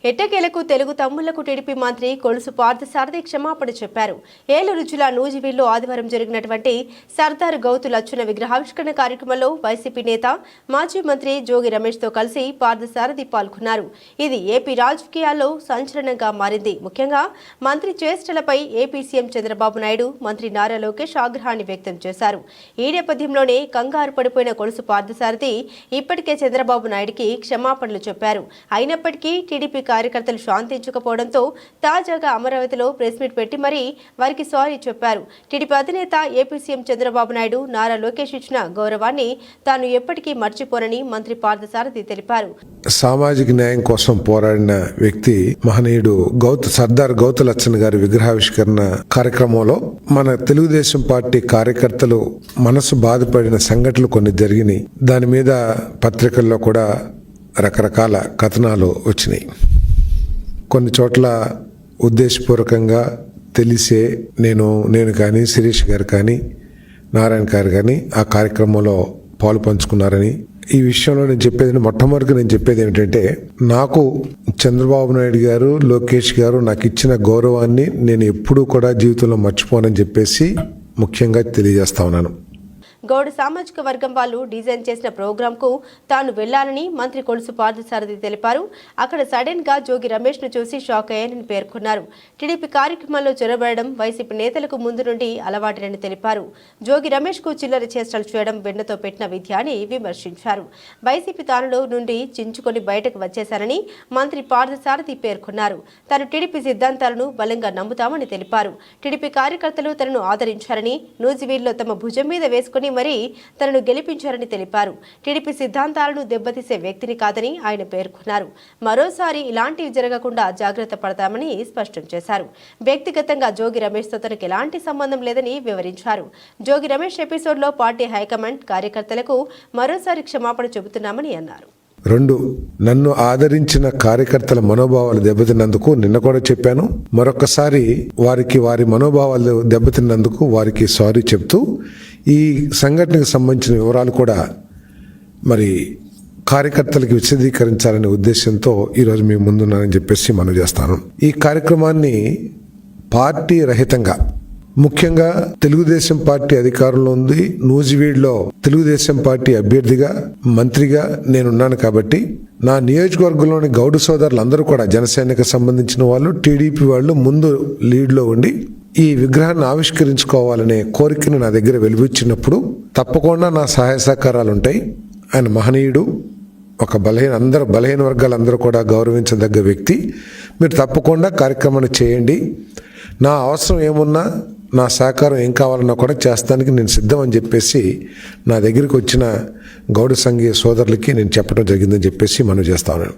ఎట్టకేలకు తెలుగు తమ్ముళ్లకు టీడీపీ మంత్రి కొలుసు పార్థసారథి క్షమాపణ చెప్పారు. ఏలూరు జిల్లా నూజివీడులో ఆదివారం జరిగినటువంటి సర్దార్ గౌతు లచ్చున విగ్రహావిష్కరణ కార్యక్రమంలో వైసీపీ నేత మాజీ మంత్రి జోగి రమేష్తో కలిసి పార్థసారథి పాల్గొన్నారు. ఇది ఏపీ రాజకీయాల్లో సంచలనంగా మారింది. ముఖ్యంగా మంత్రి చేష్టలపై ఏపీ సీఎం చంద్రబాబు నాయుడు, మంత్రి నారా లోకేష్ ఆగ్రహాన్ని వ్యక్తం చేశారు. ఈ నేపథ్యంలోనే కంగారు పడిపోయిన కొలుసు పార్థసారథి ఇప్పటికే చంద్రబాబు నాయుడికి క్షమాపణలు చెప్పారు. అయినప్పటికీ టీడీపీ కార్యకర్తలు శాంతించకపోవడంతో తాజాగా అమరావతిలో ప్రెస్ మీట్ పెట్టి మరీ వారికి సారీ చెప్పారు. టీడీపీ అధినేత ఏపీ సీఎం చంద్రబాబు నాయుడు, నారా లోకేష్ ఇచ్చిన గౌరవాన్ని తాను ఎప్పటికీ మర్చిపోనని మంత్రి పార్థసారథి తెలిపారు. సామాజిక న్యాయం కోసం పోరాడిన వ్యక్తి మహనీయుడు సర్దార్ గౌతు లచ్చన్ గారి విగ్రహావిష్కరణ కార్యక్రమంలో మన తెలుగుదేశం పార్టీ కార్యకర్తలు మనసు బాధపడిన సంఘటనలు కొన్ని జరిగినాయి. దాని మీద పత్రికల్లో కూడా రకరకాల కథనాలు వచ్చినాయి. కొన్ని చోట్ల ఉద్దేశపూర్వకంగా తెలిసే నేను కానీ శిరీష్ గారు కానీ నారాయణ గారు కానీ ఆ కార్యక్రమంలో పాలు పంచుకున్నారని ఈ విషయంలో మొట్టమొదటిగా నేను చెప్పేది ఏమిటంటే, నాకు చంద్రబాబు నాయుడు గారు, లోకేష్ గారు నాకు ఇచ్చిన గౌరవాన్ని నేను ఎప్పుడూ కూడా జీవితంలో మర్చిపోనని చెప్పేసి ముఖ్యంగా తెలియజేస్తా ఉన్నాను. గౌడ సామాజిక వర్గం వాళ్ళు డిజైన్ చేసిన ప్రోగ్రామ్ కు తాను వెళ్లాలని మంత్రి కొలుసు పార్థసారథి తెలిపారు. అక్కడ సడన్ గా జోగి రమేష్ ను చూసి షాక్ అయ్యానని పేర్కొన్నారు. టీడీపీ కార్యక్రమాల్లో చొరబడడం వైసీపీ నేతలకు ముందు నుండి అలవాటని తెలిపారు. జోగి రమేష్ కు చిల్లర చేష్టలు చేయడం వెన్నతో పెట్టిన విద్య అని విమర్శించారు. వైసీపీ తానులో నుండి చించుకొని బయటకు వచ్చేశారని మంత్రి పార్థసారథి పేర్కొన్నారు. తాను టీడీపీ సిద్ధాంతాలను బలంగా నమ్ముతామని తెలిపారు. టీడీపీ కార్యకర్తలు తనను ఆదరించారని, నూజివీడులో తమ భుజం మీద వేసుకుని మరి తనను గెలిపించారని తెలిపారు. టీడీపీ సిద్ధాంతాలను దెబ్బతీసే వ్యక్తిని కాదని ఆయన పేర్కొన్నారు. మరోసారి ఇలాంటివి జరగకుండా జాగ్రత్త పడతామని స్పష్టం చేశారు. వ్యక్తిగతంగా జోగి రమేష్తో తనకు ఎలాంటి సంబంధం లేదని వివరించారు. జోగి రమేష్ ఎపిసోడ్లో పార్టీ హైకమాండ్ కార్యకర్తలకు మరోసారి క్షమాపణ చెబుతున్నామని అన్నారు. 2, నన్ను ఆదరించిన కార్యకర్తల మనోభావాలు దెబ్బతిన్నందుకు నిన్న కూడా చెప్పాను. మరొకసారి వారి మనోభావాలు దెబ్బతిన్నందుకు వారికి సారీ చెప్తూ ఈ సంఘటనకు సంబంధించిన వివరాలు కూడా మరి కార్యకర్తలకు విశదీకరించాలనే ఉద్దేశంతో ఈరోజు మీ ముందున్నానని చెప్పేసి మనవి చేస్తాను. ఈ కార్యక్రమాన్ని పార్టీ రహితంగా, ముఖ్యంగా తెలుగుదేశం పార్టీ అధికారంలో ఉంది. నూజివీడులో తెలుగుదేశం పార్టీ అభ్యర్థిగా, మంత్రిగా నేనున్నాను కాబట్టి నా నియోజకవర్గంలోని గౌడు సోదరులు అందరూ కూడా జనసేనకు సంబంధించిన వాళ్ళు, టీడీపీ వాళ్ళు ముందు లీడ్లో ఉండి ఈ విగ్రహాన్ని ఆవిష్కరించుకోవాలనే కోరికను నా దగ్గర వెలువచ్చినప్పుడు తప్పకుండా నా సహాయ సహకారాలు ఉంటాయి. ఆయన మహనీయుడు, ఒక బలహీన వర్గాలందరూ కూడా గౌరవించదగ్గ వ్యక్తి. మీరు తప్పకుండా కార్యక్రమాన్ని చేయండి. నా అవసరం ఏమున్నా, నా సహకారం ఏం కావాలన్నా కూడా చేస్తానికి నేను సిద్ధం అని చెప్పేసి నా దగ్గరికి వచ్చిన గౌడ సంఘీయ సోదరులకి నేను చెప్పడం జరిగిందని చెప్పేసి మనం చేస్తాను.